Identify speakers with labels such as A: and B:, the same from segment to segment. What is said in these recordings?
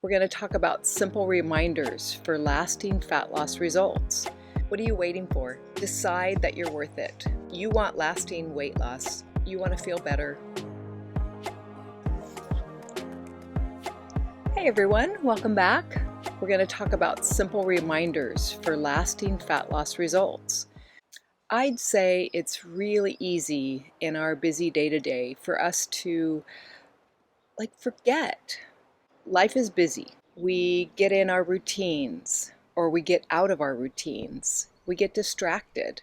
A: We're going to talk about simple reminders for lasting fat loss results. What are you waiting for? Decide that you're worth it. You want lasting weight loss. You want to feel better. Hey everyone, welcome back. We're going to talk about simple reminders for lasting fat loss results. I'd say it's really easy in our busy day-to-day for us to forget. Life is busy. We get in our routines or we get out of our routines. We get distracted.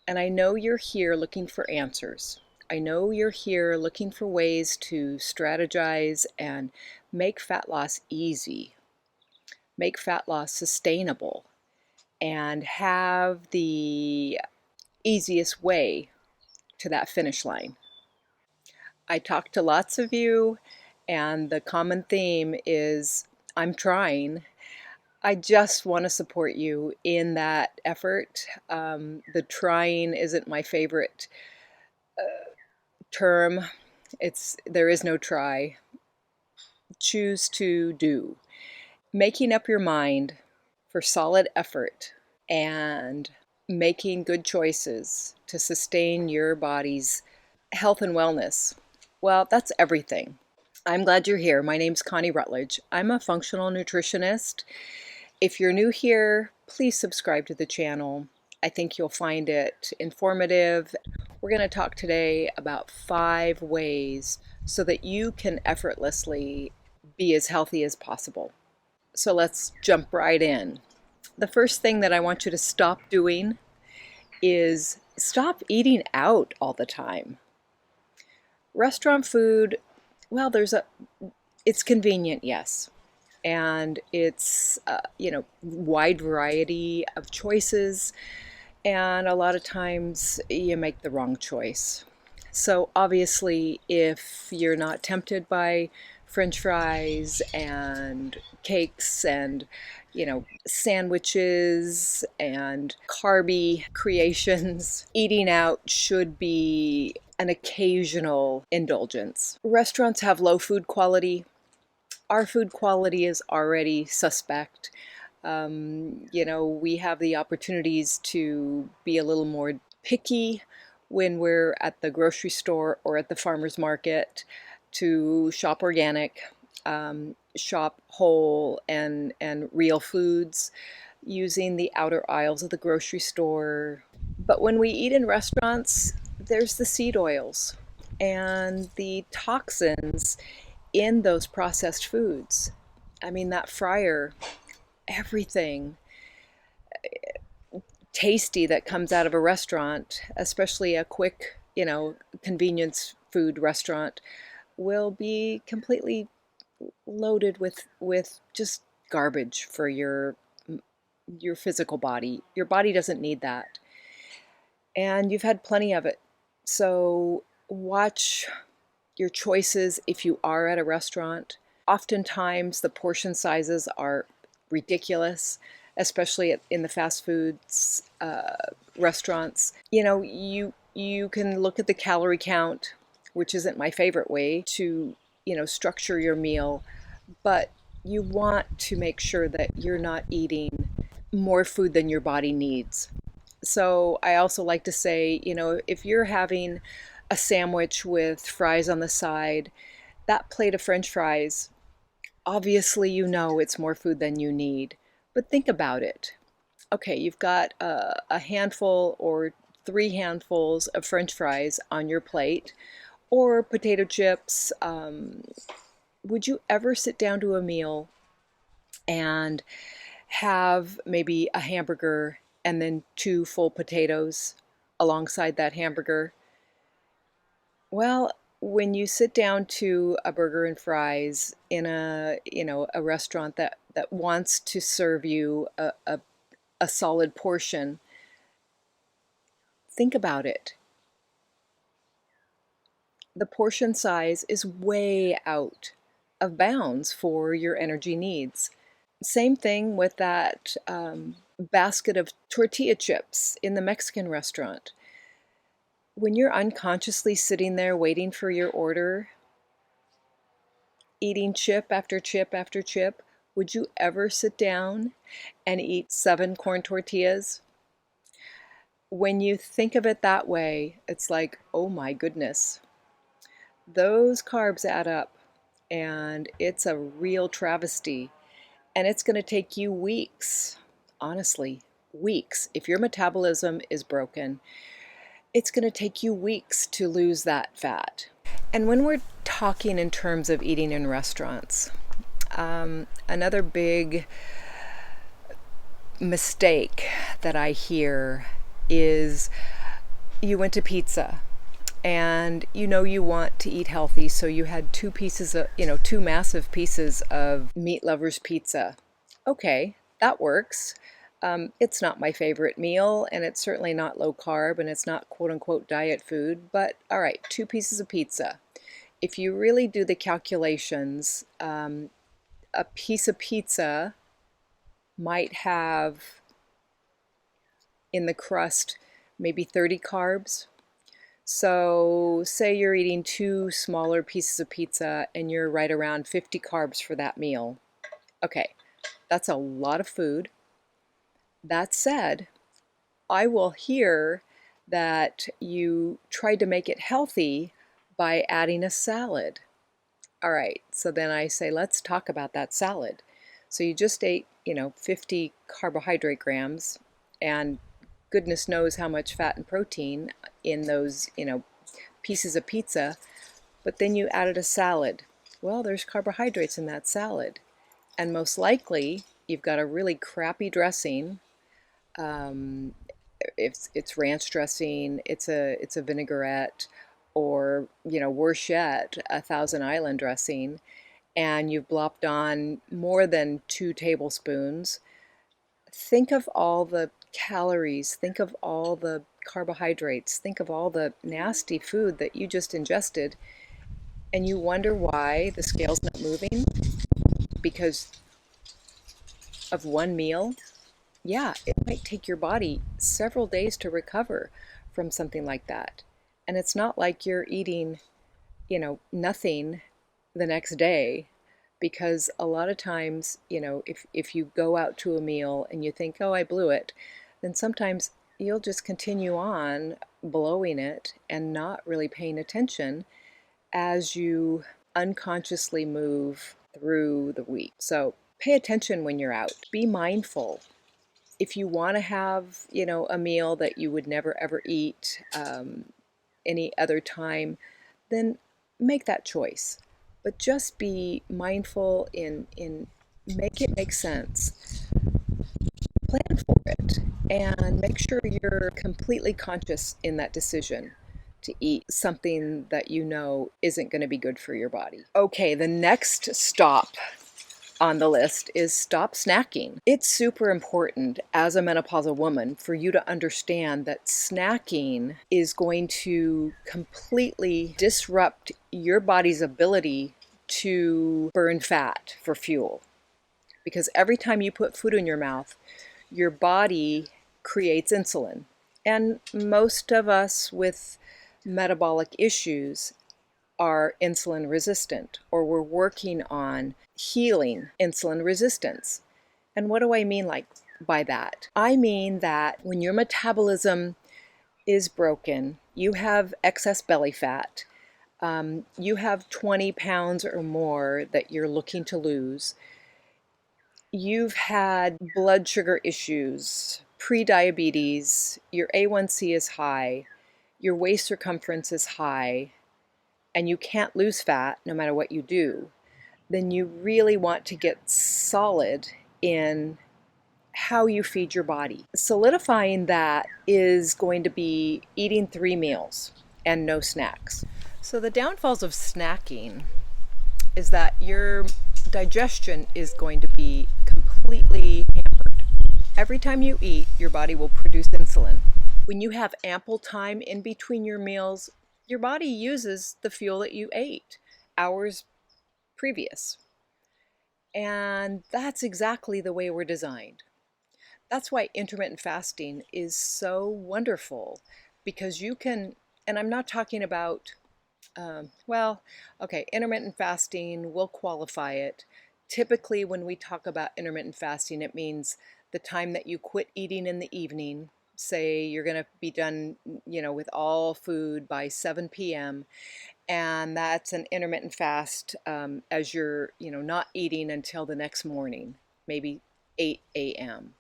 A: And I know you're here looking for answers. I know you're here looking for ways to strategize and make fat loss easy, make fat loss sustainable, and have the easiest way to that finish line. I talk to lots of you, and the common theme is I'm trying. I just want to support you in that effort. The trying isn't my favorite term. There is no try. Choose to do. Making up your mind for solid effort and making good choices to sustain your body's health and wellness. Well, that's everything. I'm glad you're here. My name's Connie Rutledge. I'm a functional nutritionist. If you're new here, please subscribe to the channel. I think you'll find it informative. We're going to talk today about 5 ways so that you can effortlessly be as healthy as possible. So let's jump right in. The first thing that I want you to stop doing is stop eating out all the time. Restaurant food, well, it's convenient, yes. And it's, wide variety of choices. And a lot of times you make the wrong choice. So obviously, if you're not tempted by French fries and cakes and, sandwiches and carby creations, eating out should be an occasional indulgence. Restaurants have low food quality. Our food quality is already suspect. We have the opportunities to be a little more picky when we're at the grocery store or at the farmer's market, to shop organic, shop whole and real foods, using the outer aisles of the grocery store. But when we eat in restaurants, there's the seed oils and the toxins in those processed foods. I mean, that fryer, everything tasty that comes out of a restaurant, especially a quick, convenience food restaurant, will be completely loaded with just garbage for your physical body. Your body doesn't need that. And you've had plenty of it. So watch your choices if you are at a restaurant. Oftentimes the portion sizes are ridiculous, especially in the fast foods restaurants. You can look at the calorie count, which isn't my favorite way to, structure your meal, but you want to make sure that you're not eating more food than your body needs. So I also like to say, if you're having a sandwich with fries on the side, that plate of French fries, obviously it's more food than you need. But think about it. Okay, you've got a handful or 3 handfuls of French fries on your plate, or potato chips. Would you ever sit down to a meal and have maybe a hamburger and then 2 full potatoes alongside that hamburger? Well, when you sit down to a burger and fries in a restaurant that wants to serve you a solid portion, think about it. The portion size is way out of bounds for your energy needs. Same thing with that basket of tortilla chips in the Mexican restaurant. When you're unconsciously sitting there waiting for your order, eating chip after chip after chip, would you ever sit down and eat 7 corn tortillas? When you think of it that way, it's like, oh my goodness, those carbs add up, and it's a real travesty. And it's going to take you weeks, honestly, weeks. If your metabolism is broken, it's going to take you weeks to lose that fat. And when we're talking in terms of eating in restaurants, another big mistake that I hear is you went to pizza and you want to eat healthy, so you had two massive pieces of meat lovers pizza. Okay, that works. It's not my favorite meal, and it's certainly not low carb, and it's not quote unquote diet food, but all right, 2 pieces of pizza. If you really do the calculations, a piece of pizza might have in the crust maybe 30 carbs. So say you're eating 2 smaller pieces of pizza and you're right around 50 carbs for that meal. Okay, that's a lot of food. That said, I will hear that you tried to make it healthy by adding a salad. All right, so then I say, let's talk about that salad. So you just ate, 50 carbohydrate grams, and goodness knows how much fat and protein in those, pieces of pizza, but then you added a salad. Well, there's carbohydrates in that salad, and most likely you've got a really crappy dressing. It's ranch dressing, it's a vinaigrette, or worse yet, a Thousand Island dressing, and you've blopped on more than 2 tablespoons. Think of all the calories, think of all the carbohydrates, think of all the nasty food that you just ingested, and you wonder why the scale's not moving because of one meal. Yeah, it might take your body several days to recover from something like that. And it's not like you're eating, nothing the next day, because a lot of times, if you go out to a meal and you think, oh, I blew it, then sometimes you'll just continue on blowing it and not really paying attention as you unconsciously move through the week. So pay attention when you're out. Be mindful. If you want to have, a meal that you would never ever eat any other time, then make that choice. But just be mindful in make it make sense. Plan for it and make sure you're completely conscious in that decision to eat something that isn't going to be good for your body. Okay, the next stop on the list is stop snacking. It's super important as a menopausal woman for you to understand that snacking is going to completely disrupt your body's ability to burn fat for fuel. Because every time you put food in your mouth, your body creates insulin. And most of us with metabolic issues are insulin resistant, or we're working on healing insulin resistance. And what do I mean by that? I mean that when your metabolism is broken, you have excess belly fat, you have 20 pounds or more that you're looking to lose, you've had blood sugar issues, pre-diabetes, your A1C is high, your waist circumference is high, and you can't lose fat no matter what you do, then you really want to get solid in how you feed your body. Solidifying that is going to be eating 3 meals and no snacks. So the downfalls of snacking is that your digestion is going to be completely hampered. Every time you eat, your body will produce insulin. When you have ample time in between your meals, your body uses the fuel that you ate hours previous. And that's exactly the way we're designed. That's why intermittent fasting is so wonderful, because you can, and I'm not talking about Well, okay, intermittent fasting, we'll qualify it. Typically, when we talk about intermittent fasting, it means the time that you quit eating in the evening. Say you're going to be done, with all food by 7 p.m., and that's an intermittent fast, as you're, not eating until the next morning, maybe 8 a.m.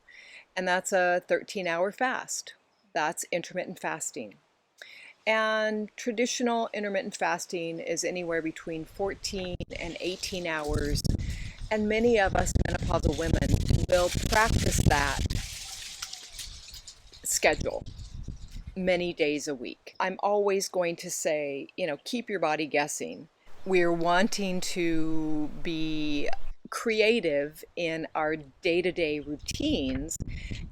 A: And that's a 13-hour fast. That's intermittent fasting. And traditional intermittent fasting is anywhere between 14 and 18 hours. And many of us menopausal women will practice that schedule many days a week. I'm always going to say, keep your body guessing. We're wanting to be creative in our day-to-day routines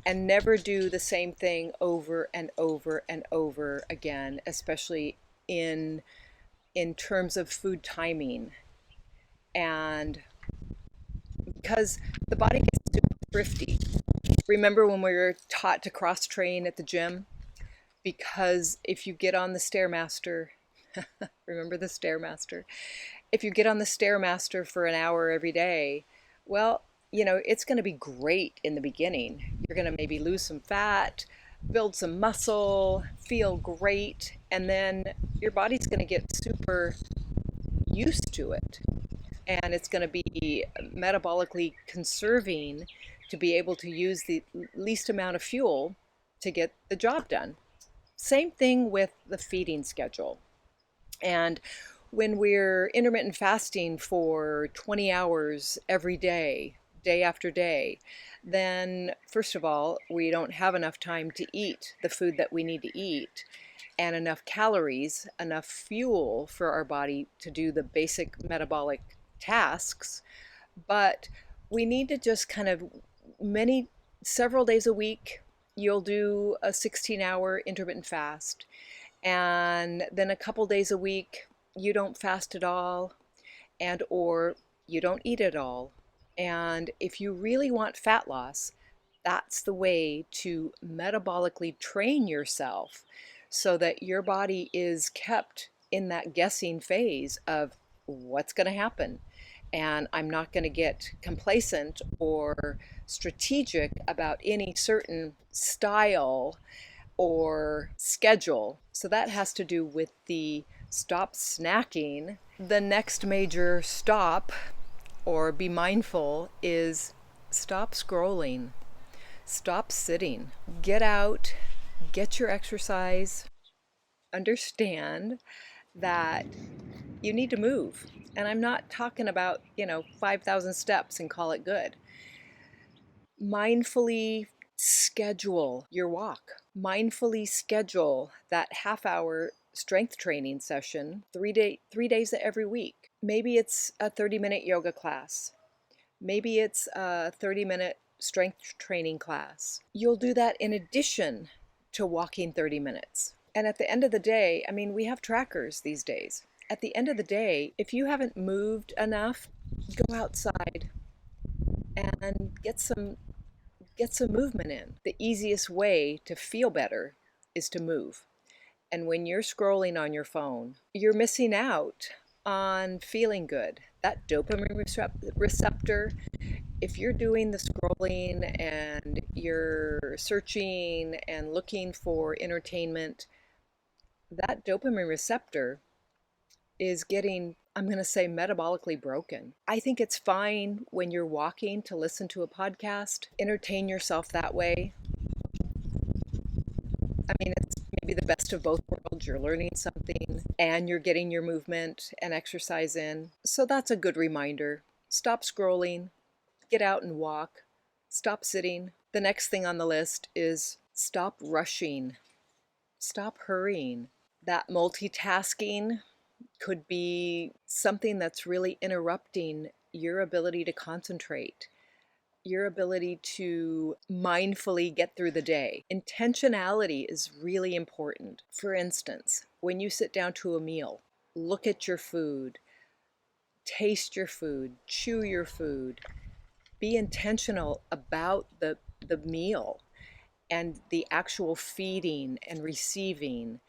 A: and never do the same thing over and over and over again, especially in terms of food timing. And because the body gets super thrifty. Remember when we were taught to cross train at the gym? Because if you get on the Stairmaster, remember the Stairmaster? If you get on the Stairmaster for an hour every day, well, it's going to be great in the beginning. You're going to maybe lose some fat, build some muscle, feel great, and then your body's going to get super used to it. And it's going to be metabolically conserving to be able to use the least amount of fuel to get the job done. Same thing with the feeding schedule. And when we're intermittent fasting for 20 hours every day, day after day, then first of all, we don't have enough time to eat the food that we need to eat, and enough calories, enough fuel for our body to do the basic metabolic tasks. But we need to just kind of several days a week, you'll do a 16-hour intermittent fast. And then a couple days a week, you don't fast at all, and or you don't eat at all. And if you really want fat loss, that's the way to metabolically train yourself so that your body is kept in that guessing phase of what's going to happen. And I'm not going to get complacent or strategic about any certain style or schedule. So that has to do with the stop snacking. The next major stop or be mindful is stop scrolling, stop sitting, get out, get your exercise, understand that you need to move. And I'm not talking about, 5,000 steps and call it good. Mindfully schedule your walk. Mindfully schedule that half-hour strength training session 3 days every week. Maybe it's a 30-minute yoga class. Maybe it's a 30-minute strength training class. You'll do that in addition to walking 30 minutes. And at the end of the day, we have trackers these days. At the end of the day, if you haven't moved enough, go outside and get some movement in. The easiest way to feel better is to move. And when you're scrolling on your phone, you're missing out on feeling good. That dopamine receptor, if you're doing the scrolling and you're searching and looking for entertainment, that dopamine receptor is getting, I'm going to say, metabolically broken. I think it's fine when you're walking to listen to a podcast, entertain yourself that way. It's maybe the best of both worlds. You're learning something and you're getting your movement and exercise in. So that's a good reminder. Stop scrolling, get out and walk, stop sitting. The next thing on the list is stop rushing, stop hurrying. That multitasking could be something that's really interrupting your ability to concentrate, your ability to mindfully get through the day. Intentionality is really important. For instance, when you sit down to a meal, look at your food, taste your food, chew your food, be intentional about the meal and the actual feeding and receiving.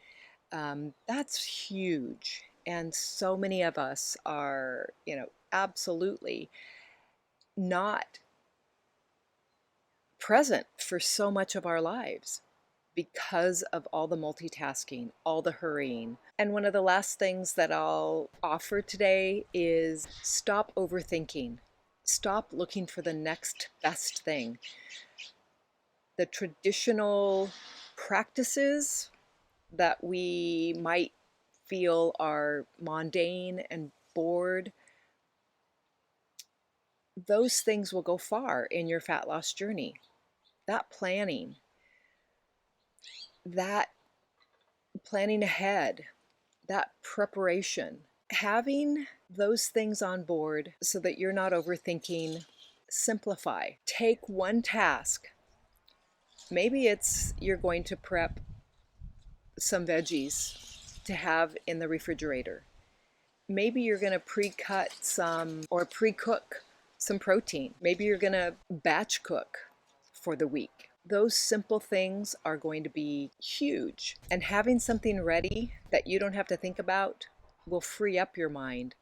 A: That's huge. And so many of us are, absolutely not present for so much of our lives because of all the multitasking, all the hurrying. And one of the last things that I'll offer today is stop overthinking. Stop looking for the next best thing. The traditional practices that we might feel are mundane and bored, those things will go far in your fat loss journey. That planning ahead, that preparation, having those things on board so that you're not overthinking. Simplify. Take one task. Maybe it's you're going to prep some veggies to have in the refrigerator. Maybe you're going to pre-cut some or pre-cook some protein. Maybe you're going to batch cook for the week. Those simple things are going to be huge. And having something ready that you don't have to think about will free up your mind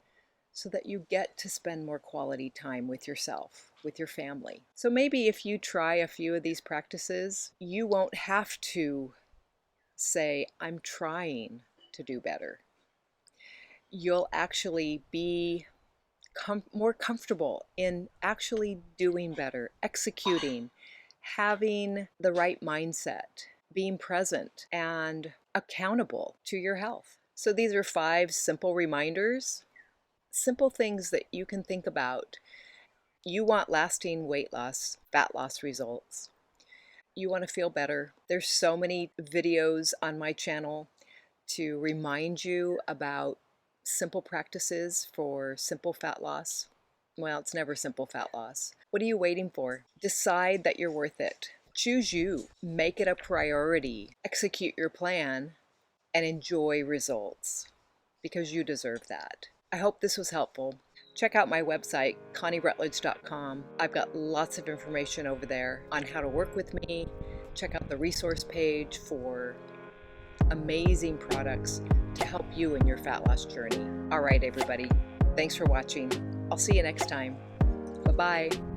A: so that you get to spend more quality time with yourself, with your family. So maybe if you try a few of these practices, you won't have to say, I'm trying to do better. You'll actually be more comfortable in actually doing better, executing, having the right mindset, being present and accountable to your health. So these are 5 simple reminders, simple things that you can think about. You want lasting weight loss, fat loss results. You want to feel better. There's so many videos on my channel to remind you about simple practices for simple fat loss. Well, it's never simple fat loss. What are you waiting for? Decide that you're worth it. Choose you. Make it a priority. Execute your plan and enjoy results because you deserve that. I hope this was helpful. Check out my website, ConnieRutledge.com. I've got lots of information over there on how to work with me. Check out the resource page for amazing products to help you in your fat loss journey. All right, everybody. Thanks for watching. I'll see you next time. Bye-bye.